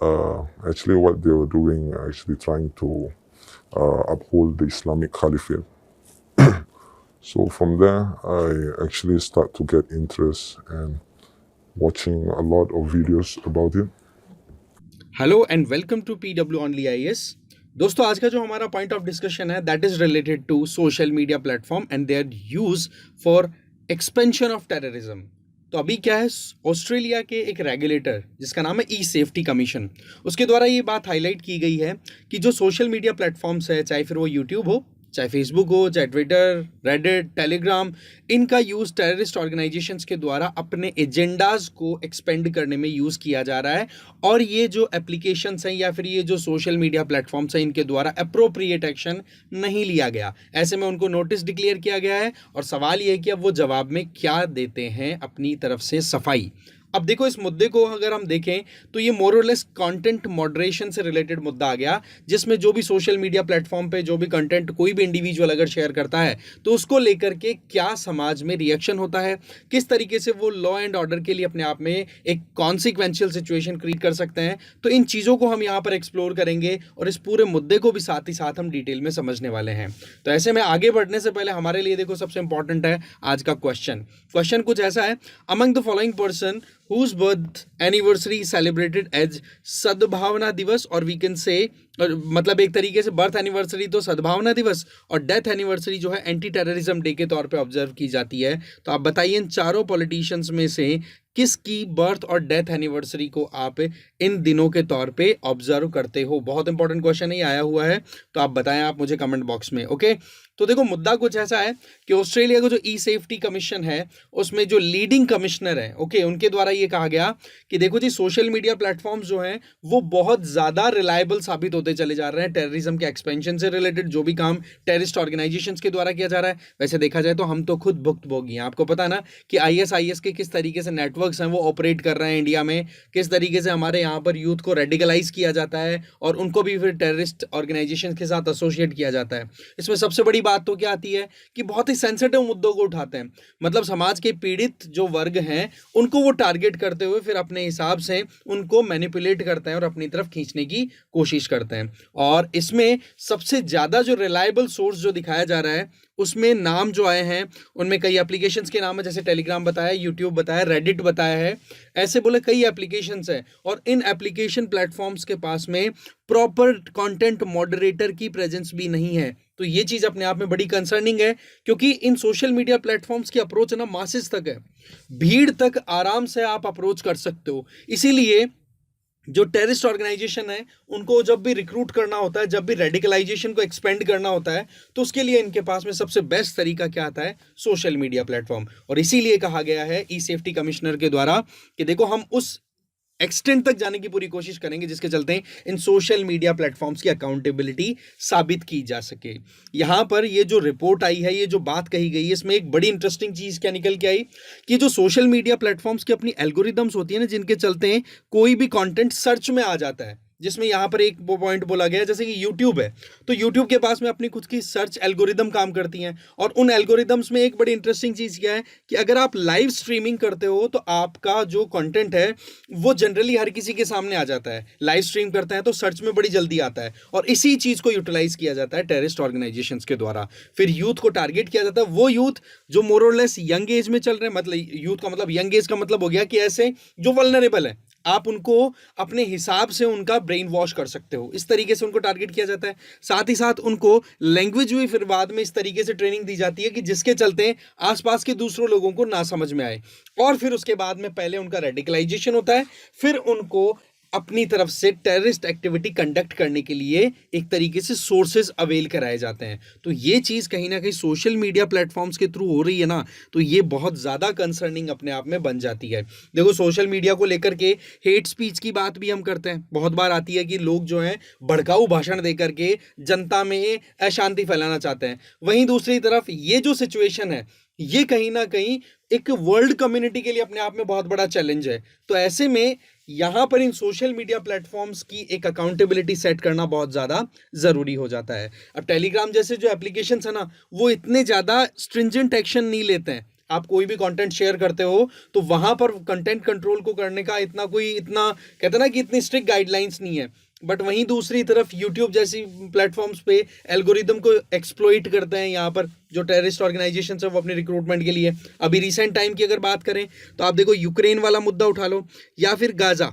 Actually, what they were doing, actually trying to uphold the Islamic Caliphate. So from there, I actually start to get interest and watching a lot of videos about it. Hello and welcome to PW only IAS। दोस्तों, आज का जो हमारा point of discussion है that is related to social media platform and their use for expansion of terrorism. तो अभी क्या है, ऑस्ट्रेलिया के एक रेगुलेटर जिसका नाम है ई सेफ्टी कमीशन, उसके द्वारा ये बात हाईलाइट की गई है कि जो सोशल मीडिया प्लेटफॉर्म्स है, चाहे फिर वो यूट्यूब हो, चाहे फेसबुक हो, चाहे ट्विटर, रेडिट, टेलीग्राम, इनका यूज़ टेररिस्ट ऑर्गेनाइजेशंस के द्वारा अपने एजेंडाज को एक्सपेंड करने में यूज़ किया जा रहा है। और ये जो एप्लीकेशंस हैं या फिर ये जो सोशल मीडिया प्लेटफॉर्म्स हैं, इनके द्वारा अप्रोप्रिएट एक्शन नहीं लिया गया। ऐसे में उनको नोटिस डिक्लेयर किया गया है और सवाल ये है कि अब वो जवाब में क्या देते हैं अपनी तरफ से सफाई। अब देखो, इस मुद्दे को अगर हम देखें तो ये मोर और लेस कंटेंट मॉडरेशन से रिलेटेड मुद्दा आ गया, जिसमें जो भी सोशल मीडिया प्लेटफॉर्म पे जो भी कंटेंट कोई भी इंडिविजुअल अगर शेयर करता है तो उसको लेकर के क्या समाज में रिएक्शन होता है, किस तरीके से वो लॉ एंड ऑर्डर के लिए अपने आप में एक कॉन्सिक्वेंशियल सिचुएशन क्रिएट कर सकते हैं। तो इन चीज़ों को हम यहाँ पर एक्सप्लोर करेंगे और इस पूरे मुद्दे को भी साथ ही साथ हम डिटेल में समझने वाले हैं। तो ऐसे में आगे बढ़ने से पहले हमारे लिए देखो, सबसे इंपॉर्टेंट है आज का क्वेश्चन कुछ ऐसा है, among the following person whose birth anniversary is celebrated as सद्भावना दिवस, और वी कैन से मतलब एक तरीके से बर्थ एनिवर्सरी तो सद्भावना दिवस और डेथ एनिवर्सरी जो है एंटी टेररिज्म डे के तौर पे ऑब्जर्व की जाती है। तो आप बताइए, इन चारों पॉलिटिशियंस में से किसकी बर्थ और डेथ एनिवर्सरी को आप इन दिनों के तौर पे ऑब्जर्व करते हो? बहुत इंपॉर्टेंट क्वेश्चन ही आया हुआ है, तो आप बताएं आप मुझे कमेंट बॉक्स में। ओके, तो देखो, मुद्दा कुछ ऐसा है कि ऑस्ट्रेलिया का जो ई सेफ्टी कमीशन है उसमें जो लीडिंग कमिश्नर है, ओके, उनके द्वारा ये कहा गया कि देखो जी, सोशल मीडिया प्लेटफॉर्म्स जो हैं वो बहुत ज़्यादा रिलायबल साबित होते चले जा रहे हैं टेररिज्म के एक्सपेंशन से रिलेटेड। जो भी काम टेररिस्ट ऑर्गेनाइजेशंस के द्वारा किया जा रहा है, वैसे देखा जाए तो हम तो खुद भुक्तभोगी हैं। आपको पता है ना कि ISIS के किस तरीके से नेटवर्क्स हैं वो ऑपरेट कर रहे हैं इंडिया में, किस तरीके से हमारे यहाँ पर यूथ को रेडिकलाइज किया जाता है और उनको भी फिर टेररिस्ट ऑर्गेनाइजेशन के साथ एसोसिएट किया जाता है। इसमें सबसे बड़ी बात तो क्या आती है कि बहुत ही सेंसिटिव मुद्दों को उठाते हैं, मतलब समाज के पीड़ित जो वर्ग हैं उनको वो टारगेट करते हुए फिर अपने हिसाब से उनको मैनिपुलेट करते हैं और अपनी तरफ खींचने की कोशिश करते हैं। और इसमें सबसे ज़्यादा जो रिलायबल सोर्स जो दिखाया जा रहा है उसमें नाम जो आए हैं उनमें कई एप्लीकेशंस के नाम है, जैसे टेलीग्राम बताया, यूट्यूब बताया, रेडिट बताया है, ऐसे बोले कई एप्लीकेशंस हैं। और इन एप्लीकेशन प्लेटफॉर्म्स के पास में प्रॉपर कंटेंट मॉडरेटर की प्रेजेंस भी नहीं है। तो ये चीज़ अपने आप में बड़ी कंसर्निंग है, क्योंकि इन सोशल मीडिया प्लेटफॉर्म्स की अप्रोच ना मासेस तक है, भीड़ तक आराम से आप अप्रोच कर सकते हो। इसीलिए जो टेररिस्ट ऑर्गेनाइजेशन है उनको जब भी रिक्रूट करना होता है, जब भी रेडिकलाइजेशन को एक्सपेंड करना होता है, तो उसके लिए इनके पास में सबसे बेस्ट तरीका क्या आता है? Social media platform. और इसीलिए कहा गया है ई सेफ्टी कमिश्नर के द्वारा कि देखो, हम उस एक्सटेंट तक जाने की पूरी कोशिश करेंगे जिसके चलते इन सोशल मीडिया प्लेटफॉर्म्स की अकाउंटेबिलिटी साबित की जा सके। यहाँ पर ये जो रिपोर्ट आई है, ये जो बात कही गई है, इसमें एक बड़ी इंटरेस्टिंग चीज़ क्या निकल के आई कि जो सोशल मीडिया प्लेटफॉर्म्स की अपनी एल्गोरिदम्स होती है ना, जिनके चलते कोई भी कंटेंट सर्च में आ जाता है, जिसमें यहाँ पर एक वो पॉइंट बोला गया है, जैसे कि यूट्यूब है, तो यूट्यूब के पास में अपनी खुद की सर्च एल्गोरिदम काम करती हैं। और उन एल्गोरिदम्स में एक बड़ी इंटरेस्टिंग चीज़ क्या है कि अगर आप लाइव स्ट्रीमिंग करते हो तो आपका जो कंटेंट है वो जनरली हर किसी के सामने आ जाता है। लाइव स्ट्रीम करते हैं तो सर्च में बड़ी जल्दी आता है, और इसी चीज़ को यूटिलाइज किया जाता है टेररिस्ट ऑर्गेनाइजेशंस के द्वारा। फिर यूथ को टारगेट किया जाता है, वो यूथ जो मोर और लेस यंग एज में चल रहे हैं, मतलब यूथ का मतलब यंग एज का मतलब हो गया कि ऐसे जो वल्नरेबल है, आप उनको अपने हिसाब से उनका ब्रेन वॉश कर सकते हो। इस तरीके से उनको टारगेट किया जाता है। साथ ही साथ उनको लैंग्वेज भी फिर बाद में इस तरीके से ट्रेनिंग दी जाती है कि जिसके चलते आसपास के दूसरों लोगों को ना समझ में आए। और फिर उसके बाद में पहले उनका रेडिकलाइजेशन होता है, फिर उनको अपनी तरफ से टेररिस्ट एक्टिविटी कंडक्ट करने के लिए एक तरीके से सोर्सेज अवेल कराए जाते हैं। तो ये चीज़ कहीं ना कहीं सोशल मीडिया प्लेटफॉर्म्स के थ्रू हो रही है ना, तो ये बहुत ज़्यादा कंसर्निंग अपने आप में बन जाती है। देखो, सोशल मीडिया को लेकर के हेट स्पीच की बात भी हम करते हैं, बहुत बार आती है कि लोग जो हैं भड़काऊ भाषण दे करके जनता में अशांति फैलाना चाहते हैं। वहीं दूसरी तरफ ये जो सिचुएशन है, ये कहीं ना कहीं एक वर्ल्ड कम्युनिटी के लिए अपने आप में बहुत बड़ा चैलेंज है। तो ऐसे में यहाँ पर इन सोशल मीडिया प्लेटफॉर्म्स की एक अकाउंटेबिलिटी सेट करना बहुत ज़्यादा ज़रूरी हो जाता है। अब टेलीग्राम जैसे जो एप्लीकेशंस है ना, वो इतने ज़्यादा स्ट्रिंजेंट एक्शन नहीं लेते हैं, आप कोई भी कंटेंट शेयर करते हो तो वहां पर कंटेंट कंट्रोल को करने का इतना कहते हैं ना कि इतनी स्ट्रिक्ट गाइडलाइंस नहीं है। बट वहीं दूसरी तरफ यूट्यूब जैसी प्लेटफॉर्म्स पे एल्गोरिदम को एक्सप्लॉइट करते हैं यहाँ पर जो टेररिस्ट ऑर्गेनाइजेशन है वो अपने रिक्रूटमेंट के लिए। अभी रिसेंट टाइम की अगर बात करें तो आप देखो यूक्रेन वाला मुद्दा उठा लो या फिर गाजा,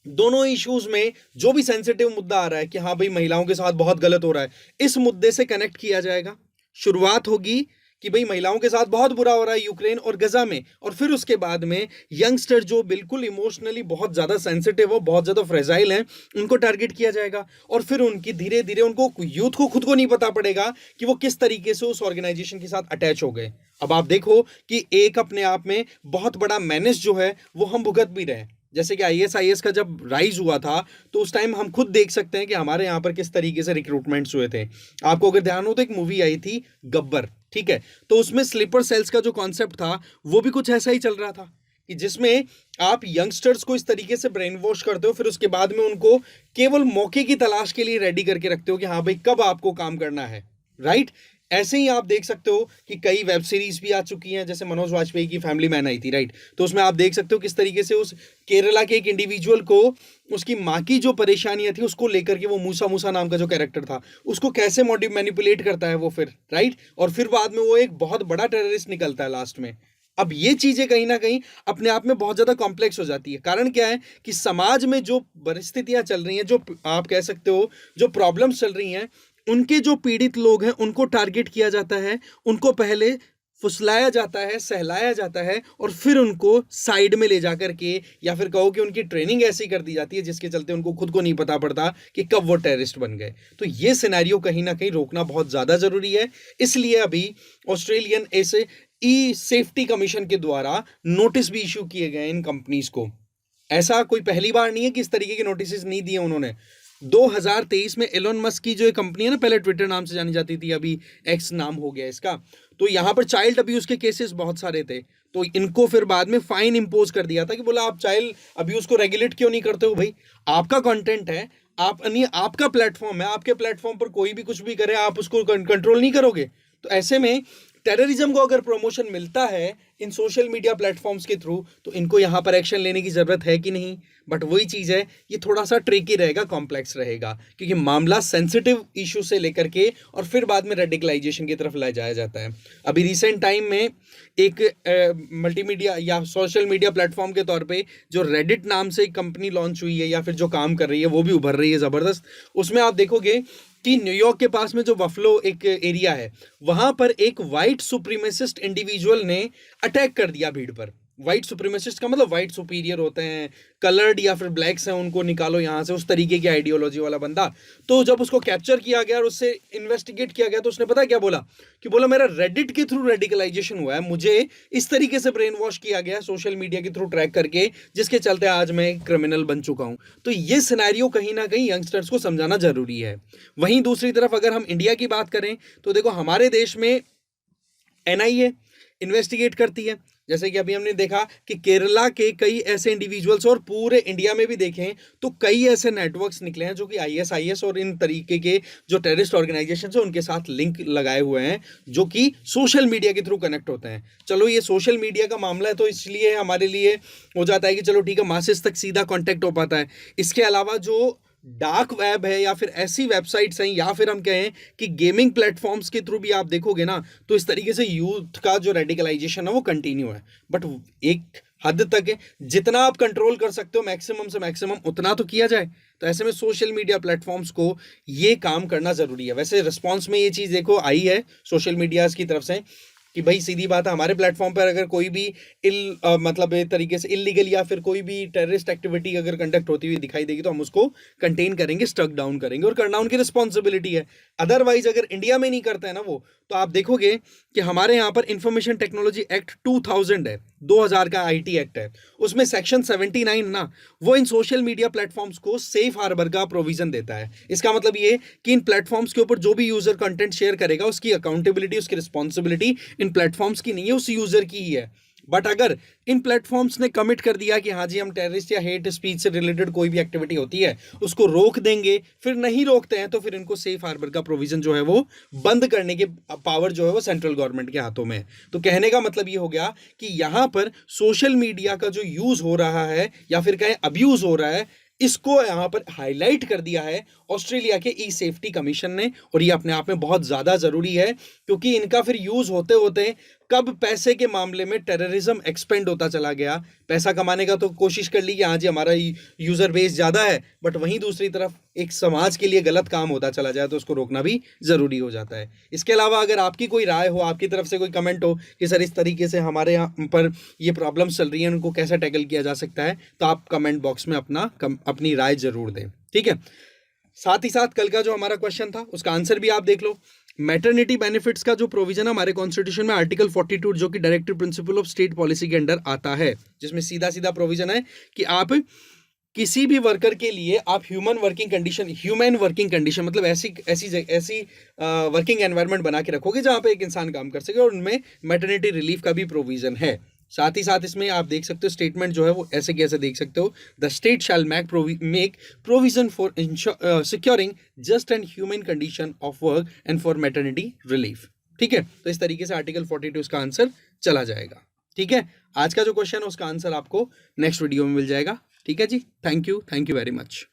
दोनों इश्यूज में जो भी सेंसिटिव मुद्दा आ रहा है कि हाँ भाई महिलाओं के साथ बहुत गलत हो रहा है, इस मुद्दे से कनेक्ट किया जाएगा। शुरुआत होगी कि भाई महिलाओं के साथ बहुत बुरा हो रहा है यूक्रेन और गजा में, और फिर उसके बाद में यंगस्टर जो बिल्कुल इमोशनली बहुत ज़्यादा सेंसिटिव हो, बहुत ज़्यादा फ्रेजाइल हैं, उनको टारगेट किया जाएगा। और फिर उनकी धीरे धीरे उनको यूथ को खुद को नहीं पता पड़ेगा कि वो किस तरीके से उस ऑर्गेनाइजेशन के साथ अटैच हो गए। अब आप देखो कि एक अपने आप में बहुत बड़ा मैनेज जो है वो हम भुगत भी रहे हैं। जैसे कि आईएसआईएस का जब राइज हुआ था तो उस टाइम हम खुद देख सकते हैं कि हमारे यहाँ पर किस तरीके से रिक्रूटमेंट्स हुए थे। आपको अगर ध्यान हो तो एक मूवी आई थी गब्बर, ठीक है, तो उसमें स्लीपर सेल्स का जो कॉन्सेप्ट था वो भी कुछ ऐसा ही चल रहा था कि जिसमें आप यंगस्टर्स को इस तरीके से ब्रेन वॉश करते हो, फिर उसके बाद में उनको केवल मौके की तलाश के लिए रेडी करके रखते हो कि हाँ भाई कब आपको काम करना है, राइट। ऐसे ही आप देख सकते हो कि कई वेब सीरीज भी आ चुकी हैं, जैसे मनोज वाजपेयी की फैमिली मैन आई थी, राइट। तो उसमें आप देख सकते हो किस तरीके से उस केरला के एक इंडिविजुअल को उसकी माँ की जो परेशानियां थी उसको लेकर के, वो मूसा मूसा नाम का जो कैरेक्टर था, उसको कैसे मैनिपुलेट करता है वो फिर, राइट। और फिर बाद में वो एक बहुत बड़ा टेररिस्ट निकलता है लास्ट में। अब ये चीजें कहीं ना कहीं अपने आप में बहुत ज्यादा कॉम्प्लेक्स हो जाती है। कारण क्या है कि समाज में जो परिस्थितियां चल रही हैं, जो आप कह सकते हो जो प्रॉब्लम्स चल रही हैं, उनके जो पीड़ित लोग हैं उनको टारगेट किया जाता है, उनको पहले फुसलाया जाता है, सहलाया जाता है, और फिर उनको साइड में ले जाकर के या फिर कहो कि उनकी ट्रेनिंग ऐसी कर दी जाती है जिसके चलते उनको खुद को नहीं पता पड़ता कि कब वो टेररिस्ट बन गए। तो ये सिनेरियो कहीं ना कहीं रोकना बहुत ज़्यादा ज़रूरी है। इसलिए अभी ऑस्ट्रेलियन ऐसे ई सेफ्टी कमीशन के द्वारा नोटिस भी इशू किए गए इन कंपनीज को। ऐसा कोई पहली बार नहीं है कि इस तरीके के नोटिस नहीं दिए उन्होंने। 2023 में एलोन मस्क की जो एक कंपनी है ना, पहले ट्विटर नाम से जानी जाती थी, अभी एक्स नाम हो गया इसका, तो यहाँ पर चाइल्ड अब्यूज के केसेस बहुत सारे थे, तो इनको फिर बाद में फाइन इंपोज कर दिया था कि बोला आप चाइल्ड अब्यूज को रेगुलेट क्यों नहीं करते हो भाई, आपका कंटेंट है, आपका प्लेटफॉर्म है, आपके प्लेटफॉर्म पर कोई भी कुछ भी करे आप उसको कंट्रोल नहीं करोगे। तो ऐसे में टेररिज्म को अगर प्रमोशन मिलता है इन सोशल मीडिया प्लेटफॉर्म्स के थ्रू तो इनको यहाँ पर एक्शन लेने की ज़रूरत है कि नहीं। बट वही चीज़ है, ये थोड़ा सा ट्रिकी रहेगा, कॉम्प्लेक्स रहेगा, क्योंकि मामला सेंसिटिव इशू से लेकर के और फिर बाद में रेडिकलाइजेशन की तरफ ले जाया जाता है। अभी रिसेंट टाइम में एक मल्टीमीडिया या सोशल मीडिया प्लेटफॉर्म के तौर पे जो रेडिट नाम से एक कंपनी लॉन्च हुई है या फिर जो काम कर रही है वो भी उभर रही है ज़बरदस्त। उसमें आप देखोगे कि न्यूयॉर्क के पास में जो बफलो एक एरिया है, वहां पर एक वाइट सुप्रीमेसिस्ट इंडिविजुअल ने अटैक कर दिया भीड़ पर। वाइट सुप्रीमेसिस्ट का मतलब वाइट सुपीरियर होते हैं, कलर्ड या फिर ब्लैक्स हैं उनको निकालो यहाँ से, उस तरीके की आइडियोलॉजी वाला बंदा। तो जब उसको कैप्चर किया गया और उससे इन्वेस्टिगेट किया गया तो उसने पता क्या बोला कि बोला मेरा रेडिट के थ्रू रेडिकलाइजेशन हुआ है, मुझे इस तरीके से ब्रेन वॉश किया गया सोशल मीडिया के थ्रू ट्रैक करके, जिसके चलते आज मैं क्रिमिनल बन चुका हूँ। तो ये सिनेरियो कहीं ना कहीं यंगस्टर्स को समझाना जरूरी है। वहीं दूसरी तरफ अगर हम इंडिया की बात करें तो देखो हमारे देश में एनआईए इन्वेस्टिगेट करती है, जैसे कि अभी हमने देखा कि केरला के कई ऐसे इंडिविजुअल्स, और पूरे इंडिया में भी देखें तो कई ऐसे नेटवर्क्स निकले हैं जो कि आईएसआईएस और इन तरीके के जो टेररिस्ट ऑर्गेनाइजेशन है उनके साथ लिंक लगाए हुए हैं, जो कि सोशल मीडिया के थ्रू कनेक्ट होते हैं। चलो ये सोशल मीडिया का मामला है तो इसलिए हमारे लिए हो जाता है कि चलो ठीक है, मासेस तक सीधा कॉन्टेक्ट हो पाता है। इसके अलावा जो डार्क वेब है या फिर ऐसी वेबसाइट्स हैं या फिर हम कहें कि गेमिंग प्लेटफॉर्म्स के थ्रू भी आप देखोगे ना तो इस तरीके से यूथ का जो रेडिकलाइजेशन है वो कंटिन्यू है। बट एक हद तक है, जितना आप कंट्रोल कर सकते हो मैक्सिमम से मैक्सिमम उतना तो किया जाए। तो ऐसे में सोशल मीडिया प्लेटफॉर्म्स को ये काम करना ज़रूरी है। वैसे रिस्पॉन्स में ये चीज़ देखो आई है सोशल मीडियाज़ की तरफ से कि भाई सीधी बात है, हमारे प्लेटफॉर्म पर अगर कोई भी मतलब एक तरीके से इलीगल या फिर कोई भी टेररिस्ट एक्टिविटी अगर कंडक्ट होती हुई दिखाई देगी तो हम उसको कंटेन करेंगे, स्टक डाउन करेंगे, और करना उनकी रिस्पॉन्सिबिलिटी है। अदरवाइज अगर इंडिया में नहीं करता है ना वो, तो आप देखोगे कि हमारे यहाँ पर इंफॉर्मेशन टेक्नोलॉजी एक्ट 2000 है, 2000 का आईटी एक्ट है, उसमें सेक्शन 79 ना वो इन सोशल मीडिया प्लेटफॉर्म्स को सेफ हार्बर का प्रोविजन देता है। इसका मतलब ये कि इन प्लेटफॉर्म्स के ऊपर जो भी यूजर कंटेंट शेयर करेगा उसकी अकाउंटेबिलिटी, उसकी रिस्पॉन्सिबिलिटी इन प्लेटफॉर्म्स की नहीं है, उस यूजर की ही है। बट अगर इन प्लेटफॉर्म्स ने कमिट कर दिया कि हाँ जी हम टेररिस्ट या हेट स्पीच से रिलेटेड कोई भी एक्टिविटी होती है उसको रोक देंगे, फिर नहीं रोकते हैं तो फिर इनको सेफ हार्बर का प्रोविजन जो है वो बंद करने के पावर जो है वो सेंट्रल गवर्नमेंट के हाथों में है। तो कहने का मतलब ये हो गया कि यहां पर सोशल मीडिया का जो यूज हो रहा है या फिर कहें अब्यूज हो रहा है, इसको यहां पर हाईलाइट कर दिया है ऑस्ट्रेलिया के ई सेफ्टी कमीशन ने। और ये अपने आप में बहुत ज्यादा जरूरी है क्योंकि इनका फिर यूज होते होते कब पैसे के मामले में टेररिज्म एक्सपेंड होता चला गया। पैसा कमाने का तो कोशिश कर ली कि हाँ जी हमारा यूजर बेस ज्यादा है, बट वहीं दूसरी तरफ एक समाज के लिए गलत काम होता चला जाए तो उसको रोकना भी जरूरी हो जाता है। इसके अलावा अगर आपकी कोई राय हो, आपकी तरफ से कोई कमेंट हो कि सर इस तरीके से हमारे यहाँ पर ये प्रॉब्लम्स चल रही हैं उनको कैसे टैकल किया जा सकता है, तो आप कमेंट बॉक्स में अपनी राय जरूर दें, ठीक है। साथ ही साथ कल का जो हमारा क्वेश्चन था उसका आंसर भी आप देख लो। मैटरनिटी बेनिफिट्स का जो प्रोविजन है हमारे कॉन्स्टिट्यूशन में आर्टिकल 42 जो कि directive principle of state policy के अंडर आता है, जिसमें सीधा सीधा प्रोविजन है कि आप किसी भी वर्कर के लिए आप ह्यूमन वर्किंग कंडीशन मतलब ऐसी वर्किंग एनवायरनमेंट बना के रखोगे जहां पे एक इंसान काम कर सके, और उनमें मैटरनिटी रिलीफ का भी प्रोविजन है। साथ ही साथ इसमें आप देख सकते हो स्टेटमेंट जो है वो ऐसे कैसे देख सकते हो, the state shall make provision for securing just and human condition of work and for maternity relief, ठीक है। तो इस तरीके से आर्टिकल 42 का आंसर चला जाएगा, ठीक है। आज का जो क्वेश्चन है उसका आंसर आपको नेक्स्ट वीडियो में मिल जाएगा, ठीक है जी। Thank you very much.